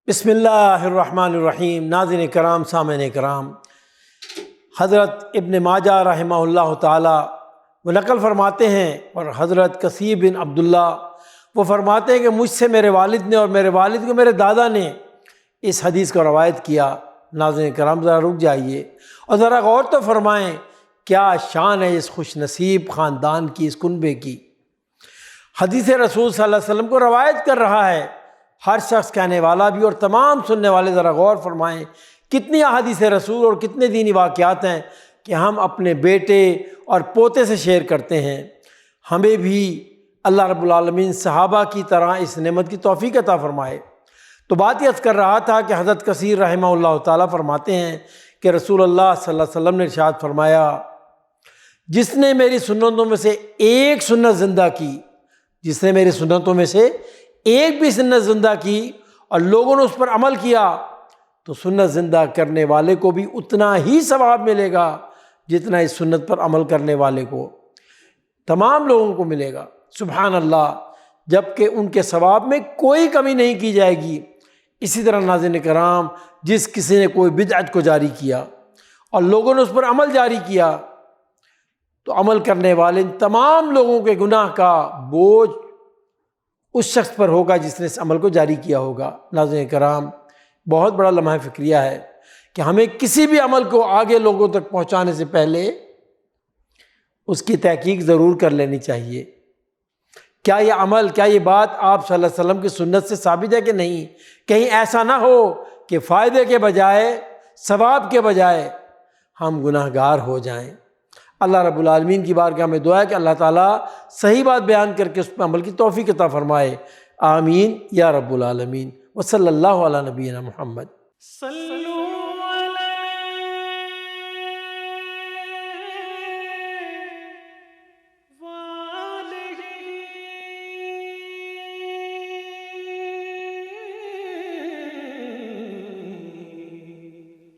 بسم اللہ الرحمن الرحیم۔ ناظرین کرام، سامعین کرام، حضرت ابن ماجہ رحمہ اللہ تعالی وہ نقل فرماتے ہیں، اور حضرت کثیر بن عبداللہ وہ فرماتے ہیں کہ مجھ سے میرے والد نے اور میرے والد کو میرے دادا نے اس حدیث کو روایت کیا۔ ناظرین کرام ذرا رک جائیے اور ذرا غور تو فرمائیں، کیا شان ہے اس خوش نصیب خاندان کی، اس کنبے کی۔ حدیث رسول صلی اللہ علیہ وسلم کو روایت کر رہا ہے ہر شخص، کہنے والا بھی اور تمام سننے والے۔ ذرا غور فرمائیں کتنی احادیث رسول اور کتنے دینی واقعات ہیں کہ ہم اپنے بیٹے اور پوتے سے شیئر کرتے ہیں۔ ہمیں بھی اللہ رب العالمین صحابہ کی طرح اس نعمت کی توفیق عطا فرمائے۔ تو بات یہ عرض کر رہا تھا کہ حضرت کثیر رحمہ اللہ تعالیٰ فرماتے ہیں کہ رسول اللہ صلی اللہ علیہ وسلم نے ارشاد فرمایا، جس نے میری سنتوں میں سے ایک سنت زندہ کی، جس نے میری سنتوں میں سے ایک بھی سنت زندہ کی اور لوگوں نے اس پر عمل کیا، تو سنت زندہ کرنے والے کو بھی اتنا ہی ثواب ملے گا جتنا اس سنت پر عمل کرنے والے کو، تمام لوگوں کو ملے گا۔ سبحان اللہ، جبکہ ان کے ثواب میں کوئی کمی نہیں کی جائے گی۔ اسی طرح ناظرین کرام، جس کسی نے کوئی بدعت کو جاری کیا اور لوگوں نے اس پر عمل جاری کیا، تو عمل کرنے والے تمام لوگوں کے گناہ کا بوجھ اس شخص پر ہوگا جس نے اس عمل کو جاری کیا ہوگا۔ ناظرین کرام، بہت بڑا لمحہ فکریہ ہے کہ ہمیں کسی بھی عمل کو آگے لوگوں تک پہنچانے سے پہلے اس کی تحقیق ضرور کر لینی چاہیے۔ کیا یہ عمل، کیا یہ بات آپ صلی اللہ علیہ وسلم کی سنت سے ثابت ہے کہ نہیں؟ کہیں ایسا نہ ہو کہ فائدے کے بجائے، ثواب کے بجائے ہم گناہ گار ہو جائیں۔ اللہ رب العالمین کی بارگاہ میں دعا ہے کہ اللہ تعالیٰ صحیح بات بیان کر کے اس پر عمل کی توفیق عطا فرمائے۔ آمین یا رب العالمین۔ وصلی اللہ علی نبینا محمد۔